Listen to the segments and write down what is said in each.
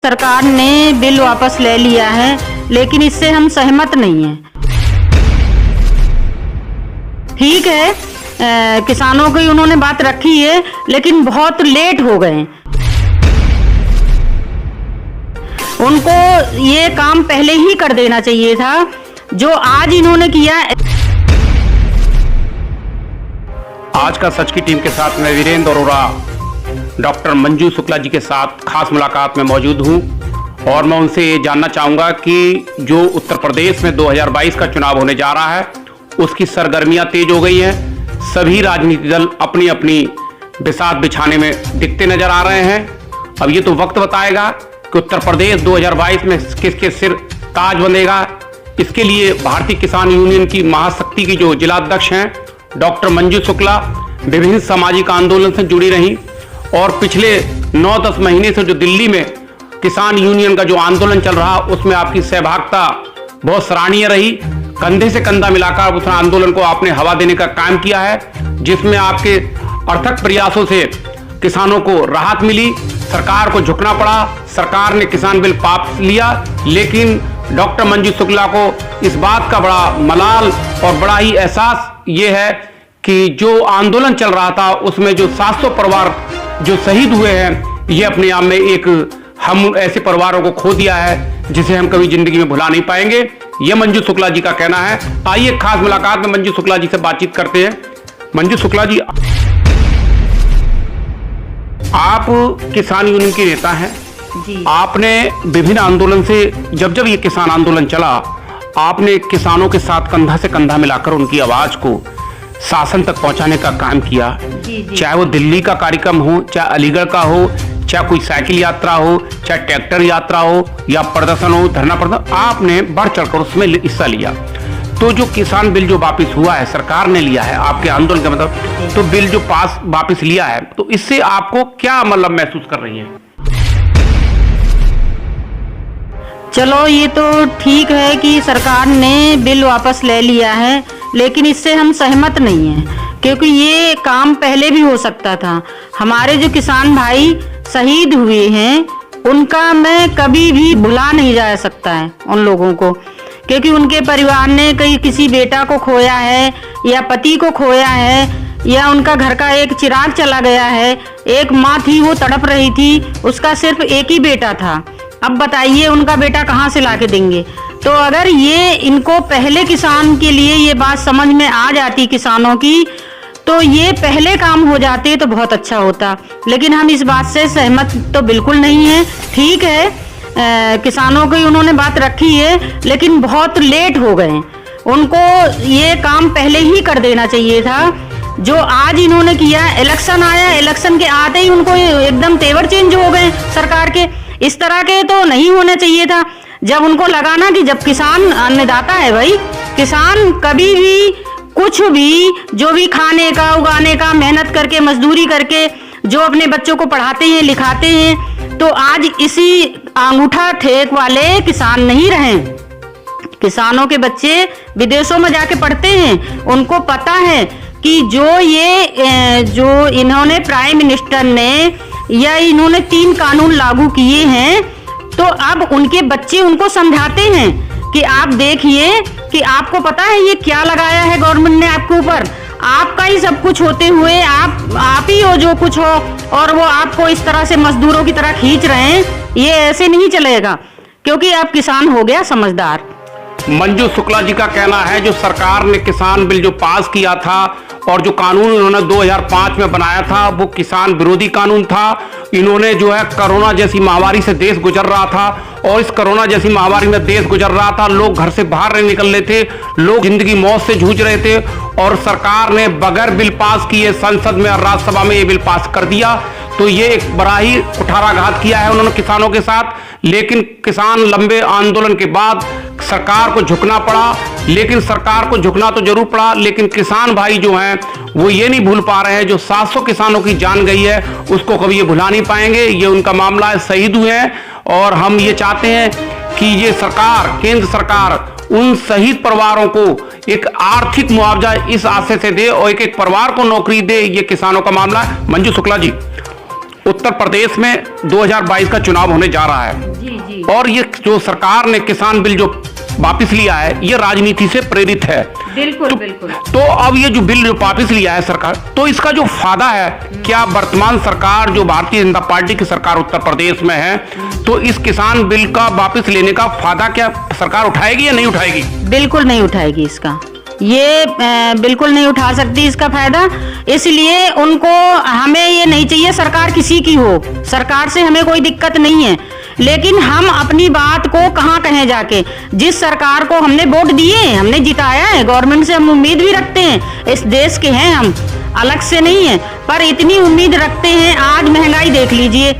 सरकार ने बिल वापस ले लिया है, लेकिन इससे हम सहमत नहीं हैं। ठीक है, किसानों की उन्होंने बात रखी है, लेकिन बहुत लेट हो गए। उनको ये काम पहले ही कर देना चाहिए था जो आज इन्होंने किया। आज का सच की टीम के साथ मैं वीरेंद्र अरोड़ा डॉक्टर मंजू शुक्ला जी के साथ खास मुलाकात में मौजूद हूं और मैं उनसे ये जानना चाहूँगा कि जो उत्तर प्रदेश में 2022 का चुनाव होने जा रहा है उसकी सरगर्मियां तेज हो गई हैं। सभी राजनीतिक दल अपनी अपनी बिसात बिछाने में दिखते नजर आ रहे हैं। अब ये तो वक्त बताएगा कि उत्तर प्रदेश 2022 में किसके सिर ताज बनेगा। इसके लिए भारतीय किसान यूनियन की महाशक्ति की जो जिलाध्यक्ष हैं डॉक्टर मंजू शुक्ला विभिन्न सामाजिक आंदोलन से जुड़ी रहीं और पिछले 9-10 महीने से जो दिल्ली में किसान यूनियन का जो आंदोलन चल रहा उसमें आपकी सहभागिता बहुत सराहनीय रही। कंधे से कंधा मिलाकर उस आंदोलन को आपने हवा देने का काम किया है, जिसमें आपके अर्थक प्रयासों से किसानों को राहत मिली। सरकार को झुकना पड़ा, सरकार ने किसान बिल पास लिया, लेकिन डॉक्टर मंजू शुक्ला को इस बात का बड़ा मलाल और बड़ा ही एहसास ये है कि जो आंदोलन चल रहा था उसमें जो 700 परिवार जो शहीद हुए हैं, ये अपने आप में एक हम ऐसे परिवारों को खो दिया है जिसे हम कभी जिंदगी में भुला नहीं पाएंगे। ये मंजू शुक्ला जी का कहना है। आइए खास मुलाकात में मंजू शुक्ला जी से बातचीत करते हैं। मंजू शुक्ला जी, आप किसान यूनियन के नेता हैं जी। आपने विभिन्न आंदोलन से जब ये किसान आंदोलन चला, आपने किसानों के साथ कंधा से कंधा मिलाकर उनकी आवाज को शासन तक पहुंचाने का काम किया। जी। चाहे वो दिल्ली का कार्यक्रम हो, चाहे अलीगढ़ का हो, चाहे कोई साइकिल यात्रा हो, चाहे ट्रैक्टर यात्रा हो या प्रदर्शन हो, धरना प्रदर्शन, आपने बढ़ चढ़कर उसमें हिस्सा लिया। तो जो किसान बिल जो वापिस हुआ है, सरकार ने लिया है आपके आंदोलन का मतलब, तो बिल जो पास वापिस लिया है, तो इससे आपको क्या मतलब महसूस कर रही है? चलो, ये तो ठीक है कि सरकार ने बिल वापस ले लिया है, लेकिन इससे हम सहमत नहीं हैं, क्योंकि ये काम पहले भी हो सकता था। हमारे जो किसान भाई शहीद हुए हैं उनका मैं कभी भी भुला नहीं जा सकता है उन लोगों को, क्योंकि उनके परिवार ने कहीं किसी बेटा को खोया है या पति को खोया है या उनका घर का एक चिराग चला गया है। एक माँ थी, वो तड़प रही थी, उसका सिर्फ एक ही बेटा था। अब बताइए उनका बेटा कहाँ से ला के देंगे? तो अगर ये इनको पहले किसान के लिए ये बात समझ में आ जाती किसानों की, तो ये पहले काम हो जाते तो बहुत अच्छा होता। लेकिन हम इस बात से सहमत तो बिल्कुल नहीं है। ठीक है, किसानों की उन्होंने बात रखी है, लेकिन बहुत लेट हो गए। उनको ये काम पहले ही कर देना चाहिए था जो आज इन्होंने किया। इलेक्शन आया, इलेक्शन के आते ही उनको एकदम तेवर चेंज हो गए सरकार के। इस तरह के तो नहीं होना चाहिए था। जब उनको लगा ना कि जब किसान अन्नदाता है भाई, किसान कभी भी कुछ भी जो भी खाने का, उगाने का, मेहनत करके, मजदूरी करके जो अपने बच्चों को पढ़ाते हैं, लिखाते हैं, तो आज इसी अंगूठा टेक वाले किसान नहीं रहे। किसानों के बच्चे विदेशों में जाके पढ़ते हैं। उनको पता है कि जो इन्होंने प्राइम मिनिस्टर ने या इन्होंने 3 कानून लागू किए हैं, तो अब उनके बच्चे उनको समझाते हैं कि आप देखिए कि आपको पता है ये क्या लगाया है गवर्नमेंट ने आपके ऊपर। आपका ही सब कुछ होते हुए आप ही हो जो कुछ हो, और वो आपको इस तरह से मजदूरों की तरह खींच रहे हैं। ये ऐसे नहीं चलेगा, क्योंकि अब किसान हो गया समझदार। मंजू शुक्ला जी का कहना है जो सरकार ने किसान बिल जो पास किया था और जो कानून उन्होंने 2005 में बनाया था वो किसान विरोधी कानून था। इन्होंने जो है कोरोना जैसी महामारी से देश गुजर रहा था, और इस कोरोना जैसी महामारी में देश गुजर रहा था, लोग घर से बाहर नहीं निकल रहे थे, लोग जिंदगी मौत से जूझ रहे थे, और सरकार ने बगैर बिल पास किए संसद में और राज्यसभा में ये बिल पास कर दिया। तो ये एक बड़ा ही कुठाराघात किया है उन्होंने किसानों के साथ। लेकिन किसान लंबे आंदोलन के बाद सरकार को झुकना पड़ा, लेकिन सरकार को झुकना तो जरूर पड़ा, लेकिन किसान भाई जो हैं वो ये नहीं भूल पा रहे हैं जो 700 किसानों की जान गई है उसको कभी ये भुला नहीं पाएंगे। ये उनका मामला है, शहीद हुए हैं, और हम ये चाहते हैं कि ये सरकार, केंद्र सरकार उन शहीद परिवारों को एक आर्थिक मुआवजा इस आशय से दे और एक एक परिवार को नौकरी दे। ये किसानों का मामला है। मंजू शुक्ला जी, उत्तर प्रदेश में 2022 का चुनाव होने जा रहा है। और ये जो सरकार ने किसान बिल जो वापस लिया है ये राजनीति से प्रेरित है। बिल्कुल बिल्कुल। तो अब ये जो बिल जो वापस लिया है सरकार, तो इसका जो फायदा है, क्या वर्तमान सरकार जो भारतीय जनता पार्टी की सरकार उत्तर प्रदेश में है, तो इस किसान बिल का वापस लेने का फायदा क्या सरकार उठाएगी या नहीं उठाएगी? बिल्कुल नहीं उठाएगी इसका, ये बिल्कुल नहीं उठा सकती इसका फायदा। इसलिए उनको, हमें ये नहीं चाहिए सरकार किसी की हो, सरकार से हमें कोई दिक्कत नहीं है, लेकिन हम अपनी बात को कहाँ कहें जाके। जिस सरकार को हमने वोट दिए, हमने जिताया है, गवर्नमेंट से हम उम्मीद भी रखते हैं, इस देश के हैं हम, अलग से नहीं है, पर इतनी उम्मीद रखते हैं। आज महंगाई देख लीजिए,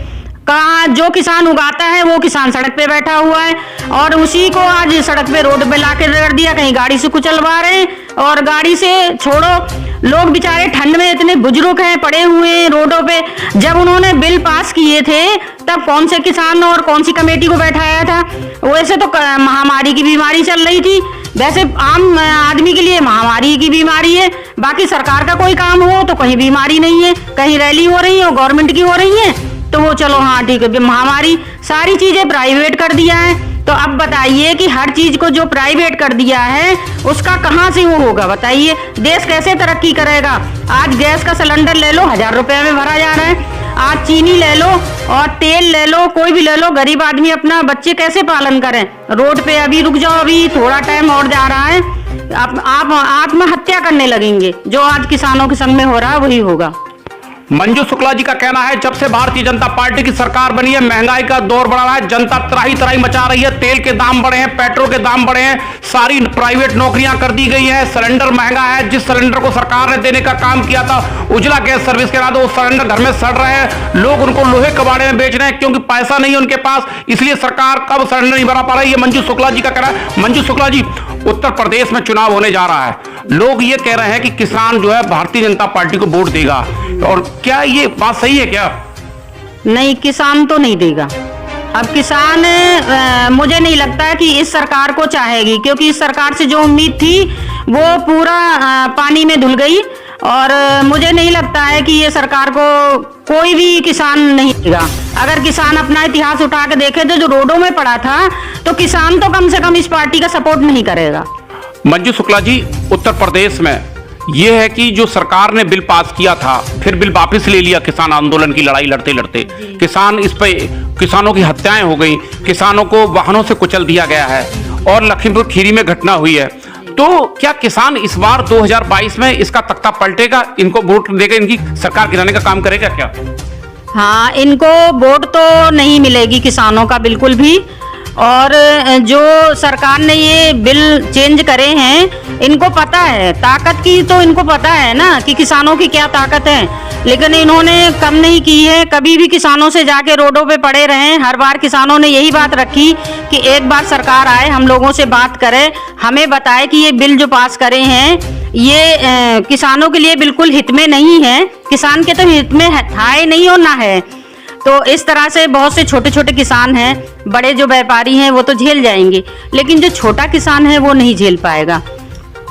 कहाँ जो किसान उगाता है वो किसान सड़क पे बैठा हुआ है, और उसी को आज सड़क पे रोड पे लाके रगड़ दिया, कहीं गाड़ी से कुचलवा रहे हैं। और गाड़ी से छोड़ो, लोग बेचारे ठंड में इतने बुजुर्ग हैं, पड़े हुए हैं रोडों पे। जब उन्होंने बिल पास किए थे तब कौन से किसान और कौन सी कमेटी को बैठाया था? वैसे तो महामारी की बीमारी चल रही थी, वैसे आम आदमी के लिए महामारी की बीमारी है, बाकी सरकार का कोई काम हो तो कहीं बीमारी नहीं है, कहीं रैली हो रही है गवर्नमेंट की हो रही है तो वो चलो हाँ ठीक है, महामारी, सारी चीजें प्राइवेट कर दिया है। तो अब बताइए कि हर चीज को जो प्राइवेट कर दिया है उसका कहाँ से वो होगा? बताइए देश कैसे तरक्की करेगा? आज गैस का सिलेंडर ले लो, 1000 रुपए में भरा जा रहा है। आज चीनी ले लो और तेल ले लो, कोई भी ले लो, गरीब आदमी अपना बच्चे कैसे पालन करें? रोड पे अभी रुक जाओ, अभी थोड़ा टाइम और जा रहा है, आप आत्महत्या करने लगेंगे। जो आज किसानों के संग में हो रहा है वही होगा। मंजू शुक्ला जी का कहना है, जब से भारतीय जनता पार्टी की सरकार बनी है महंगाई का दौर बढ़ा है, जनता त्राही त्राही मचा रही है, तेल के दाम बढ़े हैं, पेट्रोल के दाम बढ़े हैं, सारी प्राइवेट नौकरियां कर दी गई हैं, सिलेंडर महंगा है। जिस सिलेंडर को सरकार ने देने का काम किया था उजला गैस सर्विस के नाम, वो सिलेंडर घर में सड़ रहे हैं, लोग उनको लोहे कबाड़े में बेच रहे हैं क्योंकि पैसा नहीं है उनके पास, इसलिए सरकार कब सिलेंडर नहीं भरा पा रही है। मंजू शुक्ला जी का कहना है। मंजू शुक्ला जी, उत्तर प्रदेश में चुनाव होने जा रहा है, लोग ये कह रहे हैं कि किसान जो है भारतीय जनता पार्टी को वोट देगा, और क्या ये बात सही है क्या? नहीं, किसान तो नहीं देगा। अब किसान मुझे नहीं लगता कि इस सरकार को चाहेगी, क्योंकि इस सरकार से जो उम्मीद थी वो पूरा पानी में धुल गई, और मुझे नहीं लगता है कि ये सरकार को कोई भी किसान नहीं देगा। अगर किसान अपना इतिहास उठा के देखे तो जो रोडों में पड़ा था, तो किसान तो कम से कम इस पार्टी का सपोर्ट नहीं करेगा। मंजू शुक्ला जी, उत्तर प्रदेश में यह है कि जो सरकार ने बिल पास किया था फिर बिल वापस ले लिया, किसान आंदोलन की लड़ाई लड़ते लड़ते किसान इस पे किसानों की हत्याएं हो गई, किसानों को वाहनों से कुचल दिया गया है, और लखीमपुर खीरी में घटना हुई है। तो क्या किसान इस बार 2022 में इसका तख्ता पलटेगा, इनको वोट देगा, इनकी सरकार गिराने का काम करेगा क्या? हाँ, इनको वोट तो नहीं मिलेगी किसानों का बिल्कुल भी। और जो सरकार ने ये बिल चेंज करे हैं, इनको पता है ताकत की, तो इनको पता है ना कि किसानों की क्या ताकत है, लेकिन इन्होंने कम नहीं की है। कभी भी किसानों से जाके रोडों पे पड़े रहे, हर बार किसानों ने यही बात रखी कि एक बार सरकार आए, हम लोगों से बात करे, हमें बताए कि ये बिल जो पास करे हैं ये किसानों के लिए बिल्कुल हित में नहीं है, किसान के तो हित में है नहीं और ना है। तो इस तरह से बहुत से छोटे छोटे किसान हैं, बड़े जो व्यापारी हैं वो तो झेल जाएंगे, लेकिन जो छोटा किसान है वो नहीं झेल पाएगा।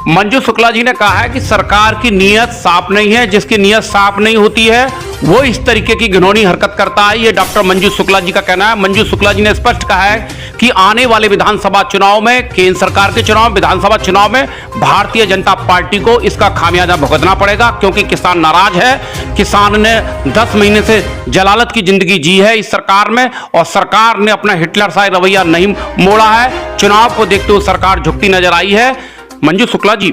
मंजू शुक्ला जी ने कहा है कि सरकार की नीयत साफ नहीं है, जिसकी नीयत साफ नहीं होती है वो इस तरीके की घिनौनी हरकत करता है, ये डॉक्टर मंजू शुक्ला जी का कहना है। मंजू शुक्ला जी ने स्पष्ट कहा है कि आने वाले विधानसभा चुनाव में, केंद्र सरकार के चुनाव, विधानसभा चुनाव में भारतीय जनता पार्टी को इसका खामियाजा भुगतना पड़ेगा, क्योंकि किसान नाराज है। किसान ने 10 महीने से जलालत की जिंदगी जी है इस सरकार में, और सरकार ने अपना हिटलर सा रवैया नहीं मोड़ा है। चुनाव को देखते हुए सरकार झुकती नजर आई है। मंजू शुक्ला जी,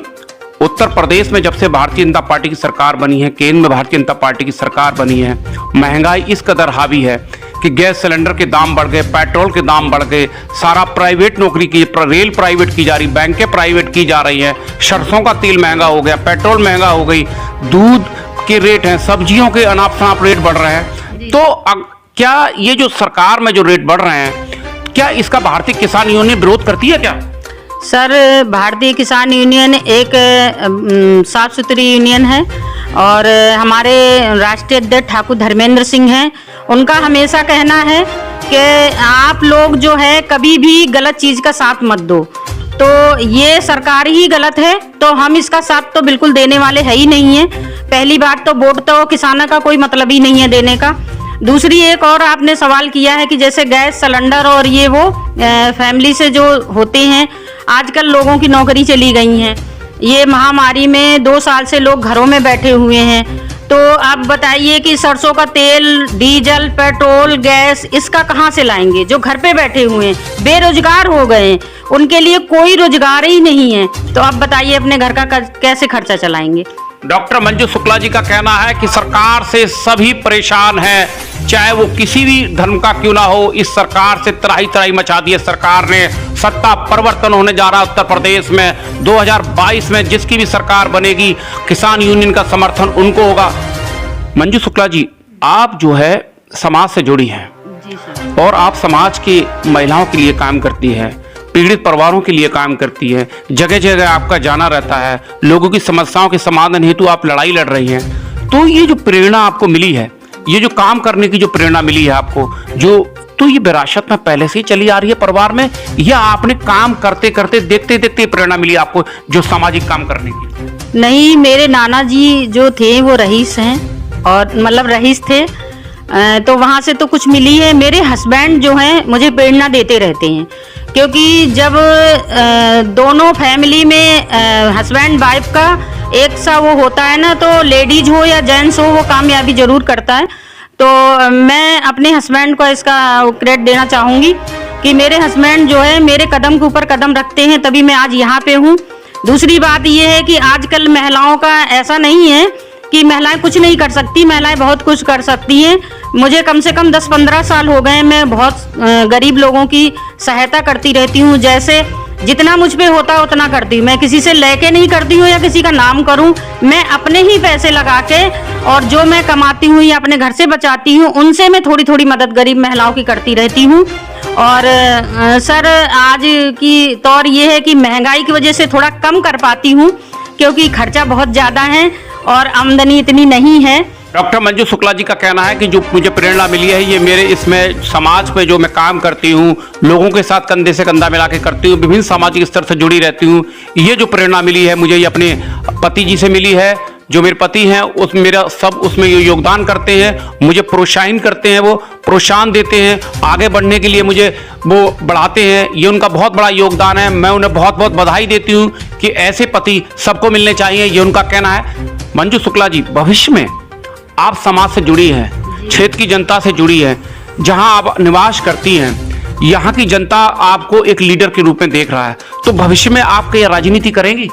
उत्तर प्रदेश में जब से भारतीय जनता पार्टी की सरकार बनी है, केंद्र में भारतीय जनता पार्टी की सरकार बनी है, महंगाई इस कदर हावी है कि गैस सिलेंडर के दाम बढ़ गए, पेट्रोल के दाम बढ़ गए, सारा प्राइवेट नौकरी की, रेल प्राइवेट की जा रही, बैंकें प्राइवेट की जा रही हैं, सरसों का तेल महंगा हो गया, पेट्रोल महंगा हो गई, दूध के रेट हैं, सब्जियों के अनाप शनाप रेट बढ़ रहे हैं। तो क्या ये जो सरकार में जो रेट बढ़ रहे हैं, क्या इसका भारतीय किसान यूनियन विरोध करती है क्या? सर, भारतीय किसान यूनियन एक साफ सुथरी यूनियन है, और हमारे राष्ट्रीय अध्यक्ष ठाकुर धर्मेंद्र सिंह हैं, उनका हमेशा कहना है कि आप लोग जो है कभी भी गलत चीज़ का साथ मत दो। तो ये सरकार ही गलत है, तो हम इसका साथ तो बिल्कुल देने वाले है ही नहीं है। पहली बात तो वोट तो किसानों का कोई मतलब ही नहीं है देने का। दूसरी एक और आपने सवाल किया है कि जैसे गैस सिलेंडर और ये वो फैमिली से जो होते हैं, आजकल लोगों की नौकरी चली गई हैं। ये महामारी में 2 साल से लोग घरों में बैठे हुए हैं, तो आप बताइए कि सरसों का तेल, डीजल, पेट्रोल, गैस इसका कहाँ से लाएंगे? जो घर पे बैठे हुए हैं, बेरोजगार हो गए हैं, उनके लिए कोई रोजगार ही नहीं है, तो आप बताइए अपने घर का कैसे खर्चा चलाएंगे? डॉक्टर मंजू शुक्ला जी का कहना है कि सरकार से सभी परेशान हैं, चाहे वो किसी भी धर्म का क्यों ना हो। इस सरकार से त्राही त्राही मचा दी है सरकार ने। सत्ता परिवर्तन होने जा रहा है उत्तर प्रदेश में 2022 में। जिसकी भी सरकार बनेगी, किसान यूनियन का समर्थन उनको होगा। मंजू शुक्ला जी, आप जो है समाज से जुड़ी हैं और आप समाज की महिलाओं के लिए काम करती है, पीड़ित परिवारों के लिए काम करती है, जगह जगह आपका जाना रहता है, लोगों की समस्याओं के समाधान हेतु आप लड़ाई लड़ रही हैं। तो ये जो प्रेरणा आपको मिली है, ये जो काम करने की जो प्रेरणा मिली है आपको, तो ये विरासत में पहले से ही चली आ रही है परिवार में, या आपने काम करते करते देखते देखते प्रेरणा मिली आपको जो सामाजिक काम करने की? नहीं, मेरे नाना जी जो थे वो रईस हैं, और मतलब रईस थे, तो वहाँ से तो कुछ मिली है। मेरे हस्बैंड जो हैं मुझे प्रेरणा देते रहते हैं, क्योंकि जब दोनों फैमिली में हस्बैंड वाइफ का एक सा वो होता है ना, तो लेडीज हो या जेंट्स हो, वो कामयाबी जरूर करता है। तो मैं अपने हस्बैंड को इसका क्रेडिट देना चाहूँगी कि मेरे हस्बैंड जो है मेरे कदम के ऊपर कदम रखते हैं, तभी मैं आज यहाँ पे हूँ। दूसरी बात ये है कि आजकल महिलाओं का ऐसा नहीं है कि महिलाएं कुछ नहीं कर सकती, महिलाएं बहुत कुछ कर सकती हैं। मुझे कम से कम 10-15 साल हो गए, मैं बहुत गरीब लोगों की सहायता करती रहती हूँ। जैसे जितना मुझ पे होता है उतना करती हूँ। मैं किसी से लेके नहीं करती हूँ या किसी का नाम करूँ, मैं अपने ही पैसे लगा के और जो मैं कमाती हूँ या अपने घर से बचाती हूँ, उनसे मैं थोड़ी थोड़ी मदद गरीब महिलाओं की करती रहती हूँ। और सर, आज की तौर ये है कि महंगाई की वजह से थोड़ा कम कर पाती हूँ, क्योंकि खर्चा बहुत ज़्यादा है और आमदनी इतनी नहीं है। डॉक्टर मंजू शुक्ला जी का कहना है कि जो मुझे प्रेरणा मिली है, ये मेरे इसमें समाज पे जो मैं काम करती हूँ, लोगों के साथ कंधे से कंधा मिला के करती हूँ, विभिन्न सामाजिक स्तर से जुड़ी रहती हूँ। ये जो प्रेरणा मिली है मुझे, ये अपने पति जी से मिली है। जो मेरे पति हैं उस मेरा सब उसमें योगदान करते हैं, मुझे प्रोत्साहन करते हैं, वो प्रोत्साहन देते हैं, आगे बढ़ने के लिए मुझे वो बढ़ाते हैं। ये उनका बहुत बड़ा योगदान है। मैं उन्हें बहुत बहुत बधाई देती हूँ कि ऐसे पति सबको मिलने चाहिए, ये उनका कहना है। मंजू शुक्ला जी, भविष्य में आप समाज से जुड़ी हैं, क्षेत्र की जनता से जुड़ी है, जहां आप निवास करती हैं, यहाँ की जनता आपको एक लीडर के रूप में देख रहा है, तो भविष्य में आप क्या राजनीति करेंगी?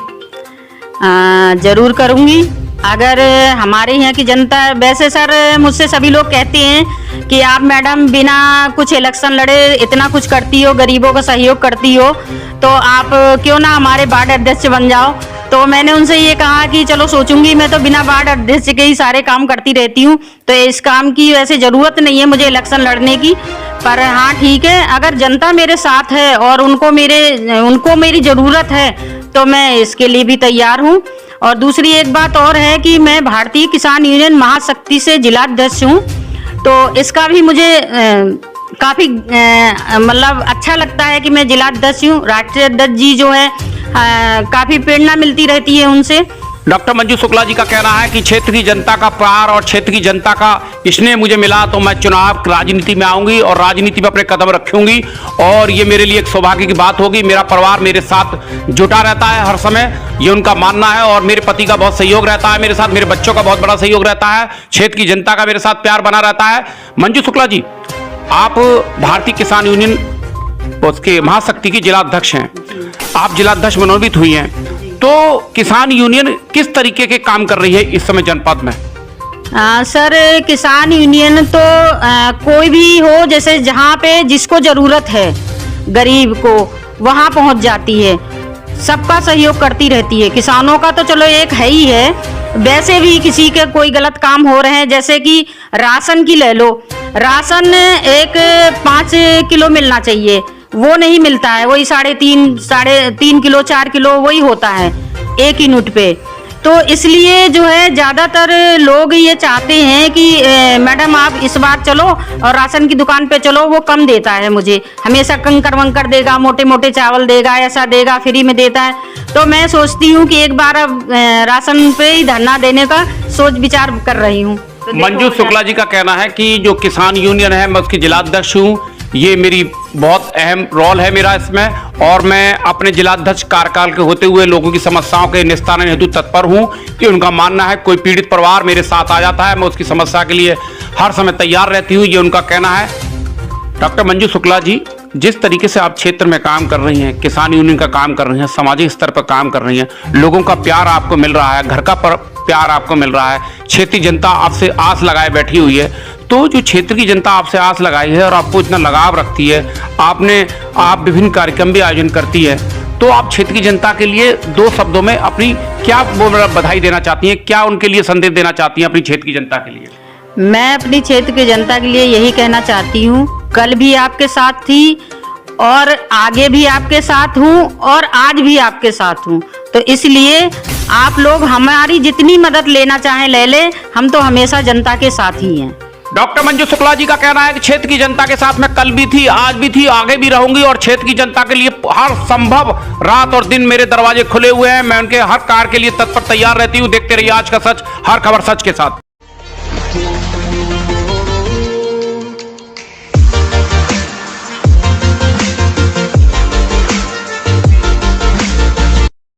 जरूर करूँगी। अगर हमारे यहाँ की जनता, वैसे सर मुझसे सभी लोग कहते हैं कि आप मैडम बिना कुछ इलेक्शन लड़े इतना कुछ करती हो, गरीबों का सहयोग करती हो, तो आप क्यों ना हमारे वार्ड अध्यक्ष बन जाओ। तो मैंने उनसे ये कहा कि चलो सोचूंगी, मैं तो बिना वार्ड अध्यक्ष के ही सारे काम करती रहती हूँ, तो इस काम की वैसे ज़रूरत नहीं है मुझे इलेक्शन लड़ने की। पर हाँ ठीक है, अगर जनता मेरे साथ है और उनको मेरी ज़रूरत है, तो मैं इसके लिए भी तैयार हूँ। और दूसरी एक बात और है कि मैं भारतीय किसान यूनियन महाशक्ति से जिलाध्यक्ष हूँ, तो इसका भी मुझे काफ़ी मतलब अच्छा लगता है कि मैं जिलाध्यक्ष हूँ। राष्ट्रीय अध्यक्ष जी जो है काफ़ी प्रेरणा मिलती रहती है उनसे। डॉक्टर मंजू शुक्ला जी का कहना है कि क्षेत्र की जनता का प्यार और क्षेत्र की जनता का स्नेह मुझे मिला, तो मैं चुनाव राजनीति में आऊंगी और राजनीति में अपने कदम रखूंगी, और ये मेरे लिए एक सौभाग्य की बात होगी। मेरा परिवार मेरे साथ जुटा रहता है हर समय, ये उनका मानना है, और मेरे पति का बहुत सहयोग रहता है मेरे साथ, मेरे बच्चों का बहुत बड़ा सहयोग रहता है, क्षेत्र की जनता का मेरे साथ प्यार बना रहता है। मंजू शुक्ला जी, आप भारतीय किसान यूनियन उसके महाशक्ति की जिलाध्यक्ष हैं, आप जिलाध्यक्ष मनोनीत हुई हैं, तो किसान यूनियन किस तरीके के काम कर रही है इस समय जनपद में? सर, किसान यूनियन तो कोई भी हो, जैसे जहाँ पे जिसको ज़रूरत है गरीब को, वहाँ पहुँच जाती है, सबका सहयोग करती रहती है। किसानों का तो चलो एक है ही है, वैसे भी किसी के कोई गलत काम हो रहे हैं, जैसे कि राशन की ले लो, राशन एक 5 किलो मिलना चाहिए, वो नहीं मिलता है, वही 3.5 किलो 4 किलो वही होता है एक यूनिट पे। तो इसलिए जो है ज़्यादातर लोग ये चाहते हैं कि मैडम आप इस बार चलो और राशन की दुकान पे चलो, वो कम देता है मुझे, हमेशा कंकर वंकर देगा, मोटे मोटे चावल देगा, ऐसा देगा, फ्री में देता है। तो मैं सोचती हूँ कि एक बार अब राशन पे ही धरना देने का सोच विचार कर रही हूँ। मंजू शुक्ला जी का कहना है कि जो किसान यूनियन है मैं उसकी जिलाध्यक्ष हूँ, ये मेरी बहुत अहम रोल है मेरा इसमें, और मैं अपने जिलाध्यक्ष कार्यकाल के होते हुए लोगों की समस्याओं के निस्तारण हेतु तत्पर हूँ। कि उनका मानना है कोई पीड़ित परिवार मेरे साथ आ जाता है, मैं उसकी समस्या के लिए हर समय तैयार रहती हूँ, ये उनका कहना है। डॉक्टर मंजू शुक्ला जी, जिस तरीके से आप क्षेत्र में काम कर रही हैं, किसान यूनियन का काम कर रही हैं, सामाजिक स्तर पर काम कर रही हैं, लोगों का प्यार आपको मिल रहा है, घर का प्यार आपको मिल रहा है, क्षेत्रीय जनता आपसे आस लगाए बैठी हुई है, तो जो क्षेत्र की जनता आपसे आस लगाई है और आपको इतना लगाव रखती है, आप विभिन्न कार्यक्रम भी आयोजन करती है, तो आप क्षेत्र की जनता के लिए 2 शब्दों में अपनी क्या बधाई देना चाहती हैं, क्या उनके लिए संदेश देना चाहती हैं अपनी क्षेत्र की जनता के लिए? मैं अपनी क्षेत्र की जनता के लिए यही कहना चाहती हूँ, कल भी आपके साथ थी और आगे भी आपके साथ हूँ और आज भी आपके साथ हूँ, तो इसलिए आप लोग हमारी जितनी मदद लेना चाहें ले ले, हम तो हमेशा जनता के साथ ही हैं। डॉक्टर मंजू शुक्ला जी का कहना है कि क्षेत्र की जनता के साथ मैं कल भी थी, आज भी थी, आगे भी रहूंगी, और क्षेत्र की जनता के लिए हर संभव रात और दिन मेरे दरवाजे खुले हुए हैं, मैं उनके हर कार्य के लिए तत्पर तैयार रहती हूँ। देखते रहिए आज का सच, हर खबर सच के साथ।